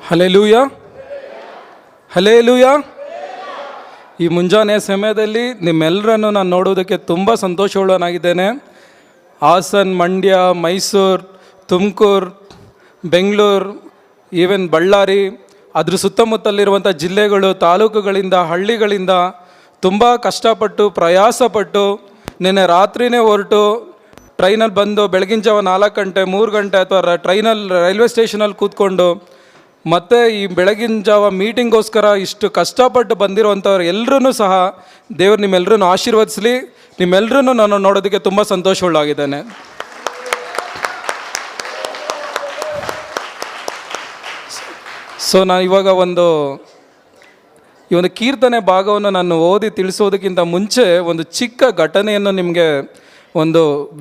Hallelujah, hallelujah. ಈ ಮುಂಜಾನೆ ಸಮಯದಲ್ಲಿ ನಿಮ್ಮೆಲ್ಲರನ್ನು ನಾನು ನೋಡೋದಕ್ಕೆ ತುಂಬ ಸಂತೋಷವುಳ್ಳನಾಗಿದ್ದೇನೆ. ಹಾಸನ್, ಮಂಡ್ಯ, ಮೈಸೂರು, ತುಮಕೂರು, ಬೆಂಗಳೂರು, ಈವನ್ ಬಳ್ಳಾರಿ, ಅದ್ರ ಸುತ್ತಮುತ್ತಲಿರುವಂಥ ಜಿಲ್ಲೆಗಳು, ತಾಲೂಕುಗಳಿಂದ, ಹಳ್ಳಿಗಳಿಂದ ತುಂಬ ಕಷ್ಟಪಟ್ಟು ಪ್ರಯಾಸಪಟ್ಟು ನಿನ್ನೆ ರಾತ್ರಿನೇ ಹೊರಟು ಟ್ರೈನಲ್ಲಿ ಬಂದು ಬೆಳಗಿನ ಜಾವ 4 ಗಂಟೆ 3 ಗಂಟೆ ಅಥವಾ ರೈಲ್ವೆ ಸ್ಟೇಷನಲ್ಲಿ ಕೂತ್ಕೊಂಡು ಮತ್ತು ಈ ಬೆಳಗಿನ ಜಾವ ಮೀಟಿಂಗೋಸ್ಕರ ಇಷ್ಟು ಕಷ್ಟಪಟ್ಟು ಬಂದಿರುವಂಥವ್ರು ಎಲ್ಲರೂ ಸಹ ದೇವರು ನಿಮ್ಮೆಲ್ಲರೂ ಆಶೀರ್ವದಿಸಲಿ. ನಿಮ್ಮೆಲ್ಲರೂ ನಾನು ನೋಡೋದಕ್ಕೆ ತುಂಬ ಸಂತೋಷವುಳ್ಳಾಗಿದ್ದೇನೆ. ಸೊ ನಾನು ಇವಾಗ ಈ ಒಂದು ಕೀರ್ತನೆ ಭಾಗವನ್ನು ನಾನು ಓದಿ ತಿಳಿಸೋದಕ್ಕಿಂತ ಮುಂಚೆ ಒಂದು ಚಿಕ್ಕ ಘಟನೆಯನ್ನು ನಿಮಗೆ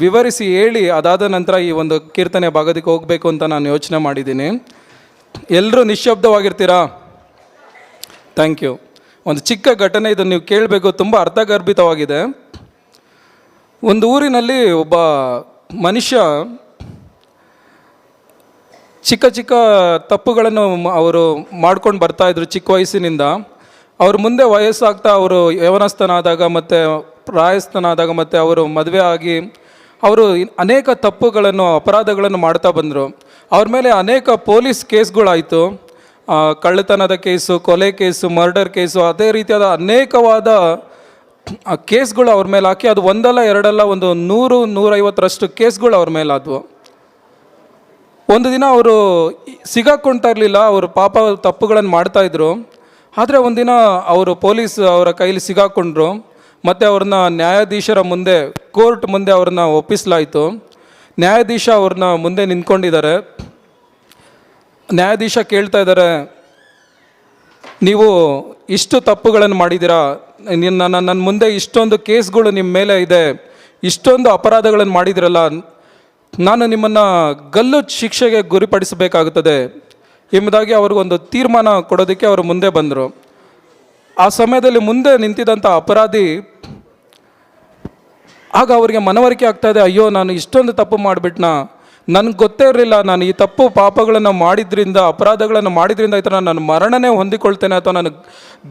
ವಿವರಿಸಿ ಹೇಳಿ ಅದಾದ ನಂತರ ಈ ಒಂದು ಕೀರ್ತನೆ ಭಾಗದಕ್ಕೆ ಹೋಗಬೇಕು ಅಂತ ನಾನು ಯೋಚನೆ ಮಾಡಿದ್ದೀನಿ. ಎಲ್ಲರೂ ನಿಶ್ಶಬ್ದವಾಗಿರ್ತೀರಾ? Thank you. ಒಂದು ಚಿಕ್ಕ ಘಟನೆ, ಇದನ್ನು ನೀವು ಕೇಳಬೇಕು, ತುಂಬ ಅರ್ಥಗರ್ಭಿತವಾಗಿದೆ. ಒಂದು ಊರಿನಲ್ಲಿ ಒಬ್ಬ ಮನುಷ್ಯ ಚಿಕ್ಕ ಚಿಕ್ಕ ತಪ್ಪುಗಳನ್ನು ಅವರು ಮಾಡ್ಕೊಂಡು ಬರ್ತಾಯಿದ್ರು ಚಿಕ್ಕ ವಯಸ್ಸಿನಿಂದ. ಅವ್ರ ಮುಂದೆ ವಯಸ್ಸಾಗ್ತಾ ಅವರು ಯೌವನಸ್ಥನಾದಾಗ ಮತ್ತು ಪ್ರಾಯಸ್ಥನಾದಾಗ ಮತ್ತು ಅವರು ಮದುವೆ ಆಗಿ ಅವರು ಅನೇಕ ತಪ್ಪುಗಳನ್ನು ಅಪರಾಧಗಳನ್ನು ಮಾಡ್ತಾ ಬಂದರು. ಅವ್ರ ಮೇಲೆ ಅನೇಕ ಪೊಲೀಸ್ ಕೇಸ್ಗಳಾಯಿತು. ಕಳ್ಳತನದ ಕೇಸು, ಕೊಲೆ ಕೇಸು, ಮರ್ಡರ್ ಕೇಸು, ಅದೇ ರೀತಿಯಾದ ಅನೇಕವಾದ ಕೇಸ್ಗಳು ಅವ್ರ ಮೇಲೆ ಹಾಕಿ ಅದು ಒಂದಲ್ಲ ಎರಡಲ್ಲ 100-150ರಷ್ಟು ಕೇಸ್ಗಳು ಅವ್ರ ಮೇಲೆ ಆದವು. ಒಂದು ದಿನ ಅವರು ಸಿಗಾಕೊಳ್ತಾ ಇರಲಿಲ್ಲ, ಅವರು ಪಾಪ ತಪ್ಪುಗಳನ್ನು ಮಾಡ್ತಾಯಿದ್ರು. ಆದರೆ ಒಂದಿನ ಅವರು ಪೊಲೀಸ್ ಅವರ ಕೈಲಿ ಸಿಗಾಕೊಂಡ್ರು ಮತ್ತು ಅವ್ರನ್ನ ನ್ಯಾಯಾಧೀಶರ ಮುಂದೆ, ಕೋರ್ಟ್ ಮುಂದೆ ಅವ್ರನ್ನ ಒಪ್ಪಿಸಲಾಯಿತು. ನ್ಯಾಯಾಧೀಶ ಅವ್ರನ್ನ ಮುಂದೆ ನಿಂತ್ಕೊಂಡಿದ್ದಾರೆ. ನ್ಯಾಯಾಧೀಶ ಕೇಳ್ತಾ ಇದ್ದಾರೆ, ನೀವು ಇಷ್ಟು ತಪ್ಪುಗಳನ್ನು ಮಾಡಿದ್ದೀರಾ, ನನ್ನ ಮುಂದೆ ಇಷ್ಟೊಂದು ಕೇಸ್ಗಳು ನಿಮ್ಮ ಮೇಲೆ ಇದೆ, ಇಷ್ಟೊಂದು ಅಪರಾಧಗಳನ್ನು ಮಾಡಿದಿರಲ್ಲ, ನಾನು ನಿಮ್ಮನ್ನು ಗಲ್ಲು ಶಿಕ್ಷೆಗೆ ಗುರಿಪಡಿಸಬೇಕಾಗುತ್ತದೆ ಎಂಬುದಾಗಿ ಅವ್ರಿಗೊಂದು ತೀರ್ಮಾನ ಕೊಡೋದಕ್ಕೆ ಅವರು ಮುಂದೆ ಬಂದರು. ಆ ಸಮಯದಲ್ಲಿ ಮುಂದೆ ನಿಂತಿದ್ದಂಥ ಅಪರಾಧಿ ಆಗ ಅವರಿಗೆ ಮನವರಿಕೆ ಆಗ್ತಾಯಿದೆ, ಅಯ್ಯೋ ನಾನು ಇಷ್ಟೊಂದು ತಪ್ಪು ಮಾಡಿಬಿಟ್ನಾ, ನನಗೆ ಗೊತ್ತೇ ಇರಲಿಲ್ಲ, ನಾನು ಈ ತಪ್ಪು ಪಾಪಗಳನ್ನು ಮಾಡಿದ್ರಿಂದ, ಅಪರಾಧಗಳನ್ನು ಮಾಡಿದ್ರಿಂದ ಈ ಥರ ನಾನು ಮರಣನೇ ಹೊಂದಿಕೊಳ್ತೇನೆ ಅಥವಾ ನಾನು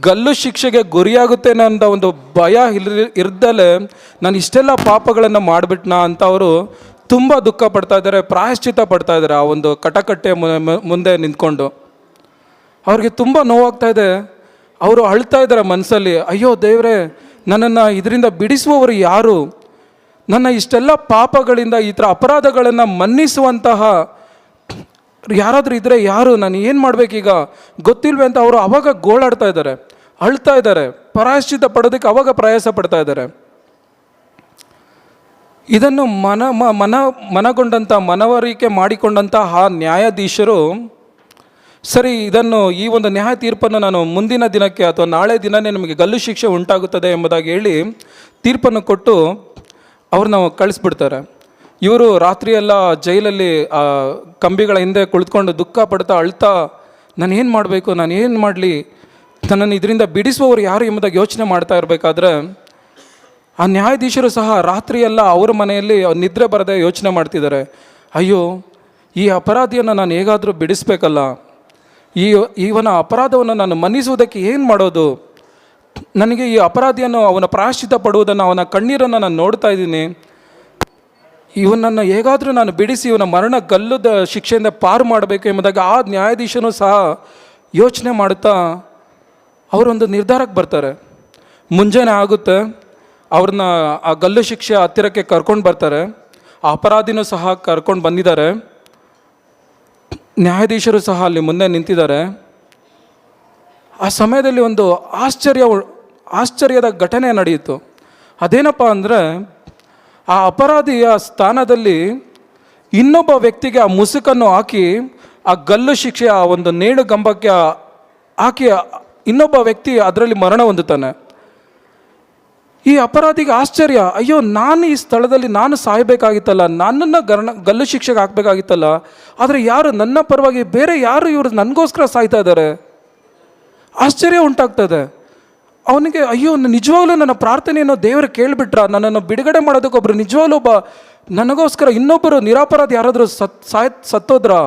ಗಲ್ಲು ಶಿಕ್ಷೆಗೆ ಗುರಿಯಾಗುತ್ತೇನೆ ಅಂತ ಒಂದು ಭಯ ಇರ್ದಲೇ ನಾನು ಇಷ್ಟೆಲ್ಲ ಪಾಪಗಳನ್ನು ಮಾಡಿಬಿಟ್ನಾ ಅಂತ ಅವರು ತುಂಬ ದುಃಖ ಪಡ್ತಾ ಇದ್ದಾರೆ, ಪ್ರಾಯಶ್ಚಿತ್ತ ಪಡ್ತಾ ಇದ್ದಾರೆ. ಆ ಒಂದು ಕಟಕಟ್ಟೆ ಮುಂದೆ ನಿಂತ್ಕೊಂಡು ಅವ್ರಿಗೆ ತುಂಬ ನೋವಾಗ್ತಾ ಇದೆ. ಅವರು ಅಳ್ತಾ ಇದ್ದಾರೆ ಮನಸ್ಸಲ್ಲಿ, ಅಯ್ಯೋ ದೇವರೇ, ನನ್ನನ್ನು ಇದರಿಂದ ಬಿಡಿಸುವವರು ಯಾರು? ನನ್ನ ಇಷ್ಟೆಲ್ಲ ಪಾಪಗಳಿಂದ, ಈ ಥರ ಅಪರಾಧಗಳನ್ನು ಮನ್ನಿಸುವಂತಹ ಯಾರಾದರೂ ಇದ್ದರೆ ಯಾರು? ನಾನು ಏನು ಮಾಡಬೇಕೀಗ ಗೊತ್ತಿಲ್ವೇ ಅಂತ ಅವರು ಅವಾಗ ಗೋಳಾಡ್ತಾ ಇದ್ದಾರೆ, ಅಳ್ತಾ ಇದ್ದಾರೆ, ಪ್ರಾಯಶ್ಚಿತ್ತ ಪಡೋದಕ್ಕೆ ಅವಾಗ ಪ್ರಯಾಸ ಪಡ್ತಾ ಇದ್ದಾರೆ. ಇದನ್ನು ಮನಗೊಂಡಂಥ, ಮನವರಿಕೆ ಮಾಡಿಕೊಂಡಂತಹ ನ್ಯಾಯಾಧೀಶರು, ಸರಿ ಈ ಒಂದು ನ್ಯಾಯ ತೀರ್ಪನ್ನು ನಾನು ಮುಂದಿನ ದಿನಕ್ಕೆ ಅಥವಾ ನಾಳೆ ದಿನವೇ ನಿಮಗೆ ಗಲ್ಲು ಶಿಕ್ಷೆ ಉಂಟಾಗುತ್ತದೆ ಎಂಬುದಾಗಿ ಹೇಳಿ ತೀರ್ಪನ್ನು ಕೊಟ್ಟು ಅವ್ರನ್ನ ಕಳಿಸ್ಬಿಡ್ತಾರೆ. ಇವರು ರಾತ್ರಿಯೆಲ್ಲ ಜೈಲಲ್ಲಿ ಕಂಬಿಗಳ ಹಿಂದೆ ಕುಳಿತುಕೊಂಡು ದುಃಖ ಪಡ್ತಾ ಅಳ್ತಾ, ನಾನು ಏನು ಮಾಡಬೇಕು, ನಾನು ಏನು ಮಾಡಲಿ, ನನ್ನನ್ನು ಇದರಿಂದ ಬಿಡಿಸುವವರು ಯಾರು ಎಂಬುದಾಗಿ ಯೋಚನೆ ಮಾಡ್ತಾ ಇರಬೇಕಾದ್ರೆ ಆ ನ್ಯಾಯಾಧೀಶರು ಸಹ ರಾತ್ರಿಯೆಲ್ಲ ಅವ್ರ ಮನೆಯಲ್ಲಿ ನಿದ್ರೆ ಬರದೆ ಯೋಚನೆ ಮಾಡ್ತಿದ್ದಾರೆ, ಅಯ್ಯೋ ಈ ಅಪರಾಧಿಯನ್ನು ನಾನು ಹೇಗಾದರೂ ಬಿಡಿಸ್ಬೇಕಲ್ಲ, ಇವನ ಅಪರಾಧವನ್ನು ನಾನು ಮನ್ನಿಸುವುದಕ್ಕೆ ಏನು ಮಾಡೋದು? ನನಗೆ ಈ ಅಪರಾಧಿಯನ್ನು, ಅವನ ಪ್ರಾಯಶ್ಚಿತ್ತ ಪಡುವುದನ್ನು, ಅವನ ಕಣ್ಣೀರನ್ನು ನಾನು ನೋಡ್ತಾ ಇದ್ದೀನಿ, ಇವನನ್ನು ಹೇಗಾದರೂ ನಾನು ಬಿಡಿಸಿ ಇವನ ಮರಣ ಗಲ್ಲದ ಶಿಕ್ಷೆಯಿಂದ ಪಾರು ಮಾಡಬೇಕು ಎಂಬುದಾಗಿ ಆ ನ್ಯಾಯಾಧೀಶನೂ ಸಹ ಯೋಚನೆ ಮಾಡುತ್ತಾ ಅವರೊಂದು ನಿರ್ಧಾರಕ್ಕೆ ಬರ್ತಾರೆ. ಮುಂಜಾನೆ ಆಗುತ್ತೆ, ಅವ್ರನ್ನ ಆ ಗಲ್ಲು ಶಿಕ್ಷೆ ಹತ್ತಿರಕ್ಕೆ ಕರ್ಕೊಂಡು ಬರ್ತಾರೆ. ಆ ಅಪರಾಧಿನೂ ಸಹ ಕರ್ಕೊಂಡು ಬಂದಿದ್ದಾರೆ. ನ್ಯಾಯಾಧೀಶರು ಸಹ ಅಲ್ಲಿ ಮುಂದೆ ನಿಂತಿದ್ದಾರೆ. ಆ ಸಮಯದಲ್ಲಿ ಒಂದು ಆಶ್ಚರ್ಯದ ಘಟನೆ ನಡೆಯಿತು. ಅದೇನಪ್ಪ ಅಂದರೆ, ಆ ಅಪರಾಧಿಯ ಸ್ಥಾನದಲ್ಲಿ ಇನ್ನೊಬ್ಬ ವ್ಯಕ್ತಿಗೆ ಆ ಮುಸುಕನ್ನು ಹಾಕಿ ಆ ಗಲ್ಲು ಶಿಕ್ಷೆ ಆ ಒಂದು ನೇಣು ಗಂಬಕ್ಕೆ ಹಾಕಿ ಇನ್ನೊಬ್ಬ ವ್ಯಕ್ತಿ ಅದರಲ್ಲಿ ಮರಣ ಹೊಂದುತ್ತಾನೆ. ಈ ಅಪರಾಧಿಗೆ ಆಶ್ಚರ್ಯ, ಅಯ್ಯೋ ನಾನು ಈ ಸ್ಥಳದಲ್ಲಿ ನಾನು ಸಾಯಬೇಕಾಗಿತ್ತಲ್ಲ, ನನ್ನನ್ನು ಗಲ್ಲು ಶಿಕ್ಷೆಗೆ ಹಾಕಬೇಕಾಗಿತ್ತಲ್ಲ, ಆದರೆ ಯಾರು ನನ್ನ ಪರವಾಗಿ ಬೇರೆ ಯಾರು ಇವರು ನನಗೋಸ್ಕರ ಸಾಯ್ತಾ ಇದ್ದಾರೆ? ಆಶ್ಚರ್ಯ ಉಂಟಾಗ್ತದೆ ಅವನಿಗೆ. ಅಯ್ಯೋ ನಿಜವಾಗ್ಲೂ ನನ್ನ ಪ್ರಾರ್ಥನೆಯನ್ನು ದೇವರು ಕೇಳಿಬಿಟ್ರ, ನನ್ನನ್ನು ಬಿಡುಗಡೆ ಮಾಡೋದಕ್ಕೊಬ್ಬರು ನಿಜವಾಗ್ಲೂ ನನಗೋಸ್ಕರ ಇನ್ನೊಬ್ಬರು ನಿರಪರಾಧಿ ಯಾರಾದರೂ ಸತ್ತೋದ್ರಾ?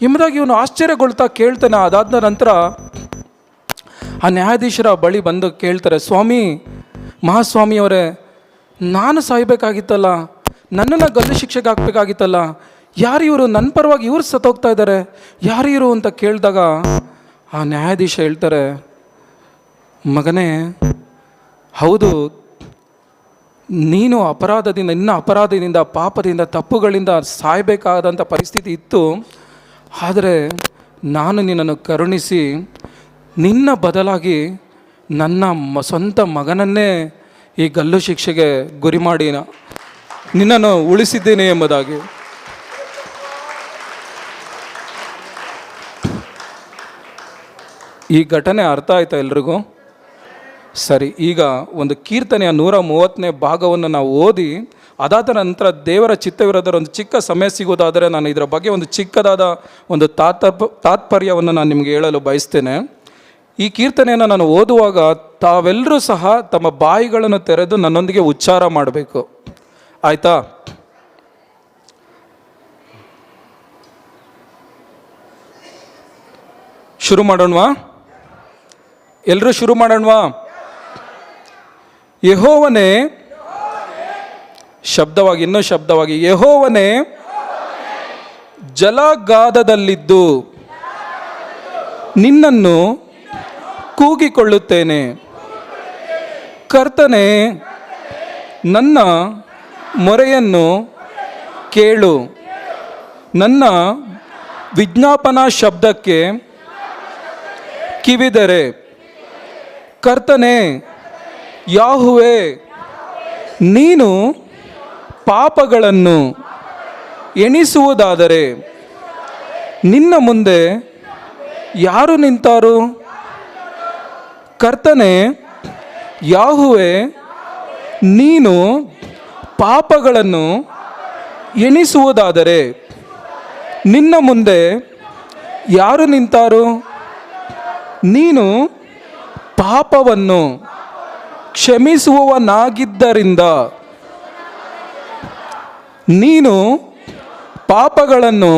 ಎಂಬುದಾಗಿ ಇವನು ಆಶ್ಚರ್ಯಗೊಳ್ತಾ ಕೇಳ್ತಾನೆ. ಅದಾದ ನಂತರ ಆ ನ್ಯಾಯಾಧೀಶರ ಬಳಿ ಬಂದು ಕೇಳ್ತಾರೆ, ಸ್ವಾಮಿ, ಮಹಾಸ್ವಾಮಿಯವರೇ, ನಾನು ಸಾಯ್ಬೇಕಾಗಿತ್ತಲ್ಲ, ನನ್ನನ್ನು ಗಲ್ಲು ಶಿಕ್ಷೆಗೆ ಹಾಕ್ಬೇಕಾಗಿತ್ತಲ್ಲ, ಯಾರು ಇವರು? ನನ್ನ ಪರವಾಗಿ ಇವ್ರು ಸತ್ತೋಗ್ತಾ ಇದ್ದಾರೆ, ಯಾರು ಇವರು ಅಂತ ಕೇಳಿದಾಗ ಆ ನ್ಯಾಯಾಧೀಶ ಹೇಳ್ತಾರೆ, ಮಗನೇ, ಹೌದು, ನೀನು ನಿನ್ನ ಅಪರಾಧದಿಂದ, ಪಾಪದಿಂದ, ತಪ್ಪುಗಳಿಂದ ಸಾಯಬೇಕಾದಂಥ ಪರಿಸ್ಥಿತಿ ಇತ್ತು. ಆದರೆ ನಾನು ನಿನ್ನನ್ನು ಕರುಣಿಸಿ ನಿನ್ನ ಬದಲಾಗಿ ನನ್ನ ಸ್ವಂತ ಮಗನನ್ನೇ ಈ ಗಲ್ಲು ಶಿಕ್ಷೆಗೆ ಗುರಿ ಮಾಡಿ ನಿನ್ನನ್ನು ಉಳಿಸಿದ್ದೇನೆ ಎಂಬುದಾಗಿ. ಈ ಘಟನೆ ಅರ್ಥ ಆಯ್ತಾ ಎಲ್ರಿಗೂ? ಸರಿ, ಈಗ ಒಂದು ಕೀರ್ತನೆಯ 130ನೇ ಭಾಗವನ್ನು ನಾವು ಓದಿ ಅದಾದ ನಂತರ ದೇವರ ಚಿತ್ತವಿರೋದರ ಒಂದು ಚಿಕ್ಕ ಸಮಯ ಸಿಗೋದಾದರೆ ನಾನು ಇದರ ಬಗ್ಗೆ ಒಂದು ಚಿಕ್ಕದಾದ ಒಂದು ತಾತ್ಪರ್ಯವನ್ನು ನಾನು ನಿಮಗೆ ಹೇಳಲು ಬಯಸ್ತೇನೆ. ಈ ಕೀರ್ತನೆಯನ್ನು ನಾನು ಓದುವಾಗ ತಾವೆಲ್ಲರೂ ಸಹ ತಮ್ಮ ಬಾಯಿಗಳನ್ನು ತೆರೆದು ನನ್ನೊಂದಿಗೆ ಉಚ್ಚಾರ ಮಾಡಬೇಕು, ಆಯಿತಾ? ಶುರು ಮಾಡೋಣವಾ? ಎಲ್ಲರೂ ಶುರು ಮಾಡೋಣವಾ? ಯೆಹೋವನೇ, ಶಬ್ದವಾಗಿ, ಇನ್ನೂ ಶಬ್ದವಾಗಿ, ಯೆಹೋವನೇ ಜಲಗಾಧದಲ್ಲಿದ್ದು ನಿನ್ನನ್ನು ಕೂಗಿಕೊಳ್ಳುತ್ತೇನೆ. ಕರ್ತನೇ, ನನ್ನ ಮೊರೆಯನ್ನು ಕೇಳು, ನನ್ನ ವಿಜ್ಞಾಪನಾ ಶಬ್ದಕ್ಕೆ ಕಿವಿದರೆ. ಕರ್ತನೇ, ಯಾಹುವೇ, ನೀನು ಪಾಪಗಳನ್ನು ಎಣಿಸುವುದಾದರೆ ನಿನ್ನ ಮುಂದೆ ಯಾರು ನಿಂತಾರು? ಕರ್ತನೇ, ಯಾಹುವೇ, ನೀನು ಪಾಪಗಳನ್ನು ಎಣಿಸುವುದಾದರೆ ನಿನ್ನ ಮುಂದೆ ಯಾರು ನಿಂತಾರು? ನೀನು ಪಾಪವನ್ನು ಕ್ಷಮಿಸುವವನಾಗಿದ್ದರಿಂದ, ನೀನು ಪಾಪಗಳನ್ನು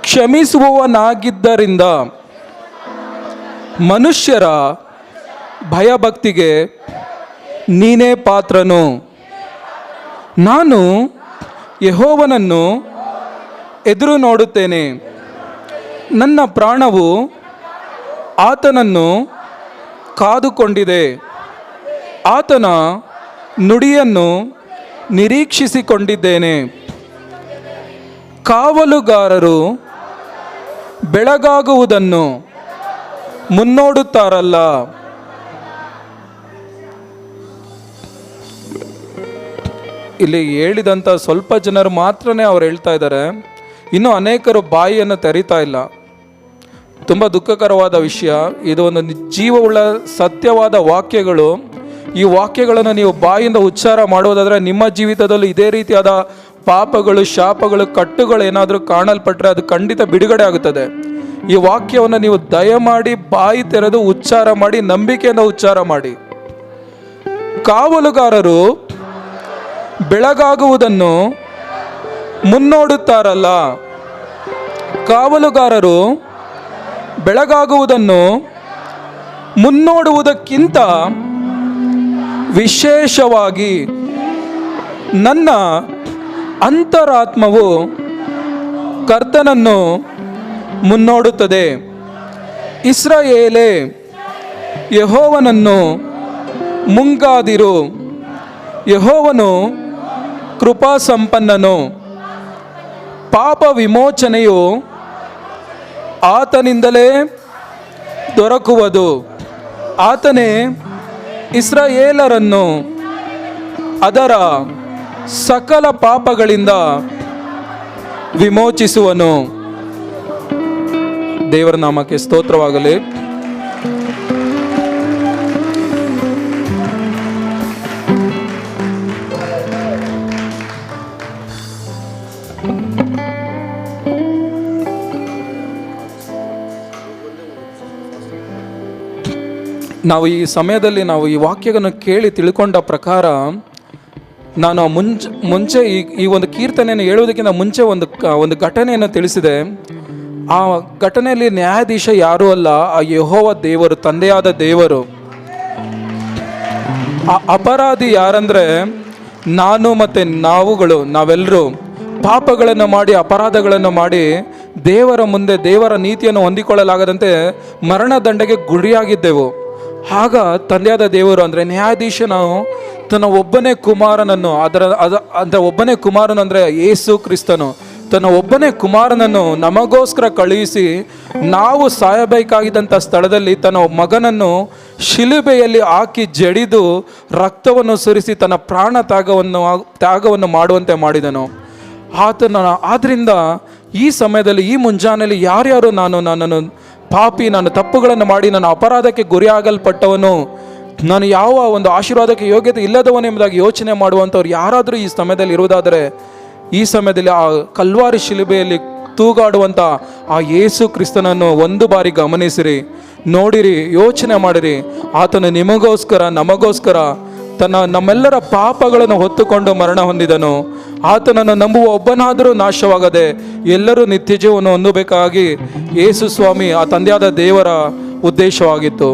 ಕ್ಷಮಿಸುವವನಾಗಿದ್ದರಿಂದ ಮನುಷ್ಯರ ಭಯಭಕ್ತಿಗೆ ನೀನೇ ಪಾತ್ರನು. ನಾನು ಯೆಹೋವನನ್ನು ಎದುರು ನೋಡುತ್ತೇನೆ, ನನ್ನ ಪ್ರಾಣವು ಆತನನ್ನು ಕಾದುಕೊಂಡಿದೆ. ಆತನ ನುಡಿಯನ್ನು ನಿರೀಕ್ಷಿಸಿಕೊಂಡಿದ್ದೇನೆ. ಕಾವಲುಗಾರರು ಬೆಳಗಾಗುವುದನ್ನು ಮುನ್ನೋಡುತ್ತಾರಲ್ಲ. ಇಲ್ಲಿ ಹೇಳಿದಂಥ ಸ್ವಲ್ಪ ಜನರು ಮಾತ್ರನೇ ಅವ್ರು ಹೇಳ್ತಾ ಇದ್ದಾರೆ, ಇನ್ನು ಅನೇಕರು ಬಾಯಿಯನ್ನು ತೆರೀತಾ ಇಲ್ಲ. ತುಂಬ ದುಃಖಕರವಾದ ವಿಷಯ ಇದು. ಒಂದು ಜೀವವುಳ್ಳ ಸತ್ಯವಾದ ವಾಕ್ಯಗಳು. ಈ ವಾಕ್ಯಗಳನ್ನು ನೀವು ಬಾಯಿಂದ ಉಚ್ಚಾರ ಮಾಡುವುದಾದರೆ ನಿಮ್ಮ ಜೀವಿತದಲ್ಲಿ ಇದೇ ರೀತಿಯಾದ ಪಾಪಗಳು, ಶಾಪಗಳು, ಕಟ್ಟುಗಳು ಏನಾದರೂ ಕಾಣಲ್ಪಟ್ಟರೆ ಅದು ಖಂಡಿತ ಬಿಡುಗಡೆ ಆಗುತ್ತದೆ. ಈ ವಾಕ್ಯವನ್ನು ನೀವು ದಯಮಾಡಿ ಬಾಯಿ ತೆರೆದು ಉಚ್ಚಾರ ಮಾಡಿ, ನಂಬಿಕೆಯಿಂದ ಉಚ್ಚಾರ ಮಾಡಿ. ಕಾವಲುಗಾರರು ಬೆಳಗಾಗುವುದನ್ನು ಮುನ್ನೋಡುತ್ತಾರಲ್ಲ. ಕಾವಲುಗಾರರು ಬೆಳಗಾಗುವುದನ್ನು ಮುನ್ನೋಡುವುದಕ್ಕಿಂತ ವಿಶೇಷವಾಗಿ ನನ್ನ ಅಂತರಾತ್ಮವು ಕರ್ತನನ್ನು ಮುನ್ನೋಡುತ್ತದೆ. ಇಸ್ರಾಯೇಲೇ, ಯೆಹೋವನನ್ನು ಮುಂಗಾದಿರು. ಯೆಹೋವನು ಕೃಪಾಸಂಪನ್ನನು. ಪಾಪ ವಿಮೋಚನೆಯು ಆತನಿಂದಲೇ ದೊರಕುವುದು. ಆತನೇ ಇಸ್ರಾಯೇಲರನ್ನು ಅದರ ಸಕಲ ಪಾಪಗಳಿಂದ ವಿಮೋಚಿಸುವನು. ದೇವರ ನಾಮಕ್ಕೆ ಸ್ತೋತ್ರವಾಗಲಿ. ನಾವು ಈ ಸಮಯದಲ್ಲಿ ನಾವು ಈ ವಾಕ್ಯವನ್ನು ಕೇಳಿ ತಿಳ್ಕೊಂಡ ಪ್ರಕಾರ, ನಾನು ಮುಂಚೆ ಈ ಒಂದು ಕೀರ್ತನೆಯನ್ನು ಹೇಳುವುದಕ್ಕಿಂತ ಮುಂಚೆ ಒಂದು ಘಟನೆಯನ್ನು ತಿಳಿಸಿದೆ. ಆ ಘಟನೆಯಲ್ಲಿ ನ್ಯಾಯಾಧೀಶ ಯಾರೂ ಅಲ್ಲ, ಆ ಯೆಹೋವ ದೇವರು, ತಂದೆಯಾದ ದೇವರು. ಆ ಅಪರಾಧಿ ಯಾರಂದ್ರೆ ನಾನು ಮತ್ತು ನಾವೆಲ್ಲರೂ ಪಾಪಗಳನ್ನು ಮಾಡಿ, ಅಪರಾಧಗಳನ್ನು ಮಾಡಿ, ದೇವರ ಮುಂದೆ ದೇವರ ನೀತಿಯನ್ನು ಹೊಂದಿಕೊಳ್ಳಲಾಗದಂತೆ ಮರಣದಂಡೆಗೆ ಗುರಿಯಾಗಿದ್ದೆವು. ಆಗ ತಂದೆಯಾದ ದೇವರು ಅಂದರೆ ನ್ಯಾಯಾಧೀಶನು ತನ್ನ ಒಬ್ಬನೇ ಕುಮಾರನನ್ನು ಒಬ್ಬನೇ ಕುಮಾರನು ಅಂದರೆ ಯೇಸು ಕ್ರಿಸ್ತನು ತನ್ನ ಒಬ್ಬನೇ ಕುಮಾರನನ್ನು ನಮಗೋಸ್ಕರ ಕಳುಹಿಸಿ, ನಾವು ಸಾಯಬೇಕಾಗಿದ್ದಂಥ ಸ್ಥಳದಲ್ಲಿ ತನ್ನ ಮಗನನ್ನು ಶಿಲುಬೆಯಲ್ಲಿ ಹಾಕಿ ಜಡಿದು ರಕ್ತವನ್ನು ಸುರಿಸಿ ತನ್ನ ಪ್ರಾಣ ತ್ಯಾಗವನ್ನು ಮಾಡುವಂತೆ ಮಾಡಿದನು. ಆದ್ದರಿಂದ ಈ ಸಮಯದಲ್ಲಿ, ಈ ಮುಂಜಾನೆಯಲ್ಲಿ ಯಾರ್ಯಾರು ನನ್ನನ್ನು ಪಾಪಿ, ನಾನು ತಪ್ಪುಗಳನ್ನು ಮಾಡಿ ನನ್ನ ಅಪರಾಧಕ್ಕೆ ಗುರಿಯಾಗಲ್ಪಟ್ಟವನು, ನಾನು ಯಾವ ಒಂದು ಆಶೀರ್ವಾದಕ್ಕೆ ಯೋಗ್ಯತೆ ಇಲ್ಲದವನು ಎಂಬುದಾಗಿ ಯೋಚನೆ ಮಾಡುವಂಥವ್ರು ಯಾರಾದರೂ ಈ ಸಮಯದಲ್ಲಿ ಇರುವುದಾದರೆ, ಈ ಸಮಯದಲ್ಲಿ ಆ ಕಲ್ವಾರಿ ಶಿಲುಬೆಯಲ್ಲಿ ತೂಗಾಡುವಂಥ ಆ ಯೇಸು ಕ್ರಿಸ್ತನನ್ನು ಒಂದು ಬಾರಿ ಗಮನಿಸಿರಿ, ನೋಡಿರಿ, ಯೋಚನೆ ಮಾಡಿರಿ. ಆತನು ನಿಮಗೋಸ್ಕರ, ನಮಗೋಸ್ಕರ ನಮ್ಮೆಲ್ಲರ ಪಾಪಗಳನ್ನು ಹೊತ್ತುಕೊಂಡು ಮರಣ ಹೊಂದಿದನು. ಆತನನ್ನು ನಂಬುವ ಒಬ್ಬನಾದರೂ ನಾಶವಾಗದೆ ಎಲ್ಲರೂ ನಿತ್ಯ ಜೀವವನ್ನು ಹೊಂದಬೇಕಾಗಿ ಯೇಸು ಸ್ವಾಮಿ, ಆ ತಂದೆಯಾದ ದೇವರ ಉದ್ದೇಶವಾಗಿತ್ತು.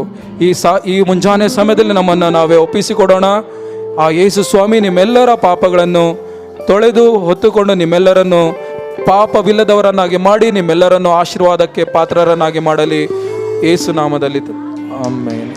ಈ ಮುಂಜಾನೆ ಸಮಯದಲ್ಲಿ ನಮ್ಮನ್ನು ನಾವೇ ಒಪ್ಪಿಸಿಕೊಡೋಣ. ಆ ಯೇಸು ಸ್ವಾಮಿ ನಿಮ್ಮೆಲ್ಲರ ಪಾಪಗಳನ್ನು ತೊಳೆದು ಹೊತ್ತುಕೊಂಡು ನಿಮ್ಮೆಲ್ಲರನ್ನು ಪಾಪವಿಲ್ಲದವರನ್ನಾಗಿ ಮಾಡಿ ನಿಮ್ಮೆಲ್ಲರನ್ನು ಆಶೀರ್ವಾದಕ್ಕೆ ಪಾತ್ರರನ್ನಾಗಿ ಮಾಡಲಿ. ಯೇಸು ನಾಮದಲ್ಲಿ ಆಮೆನ್.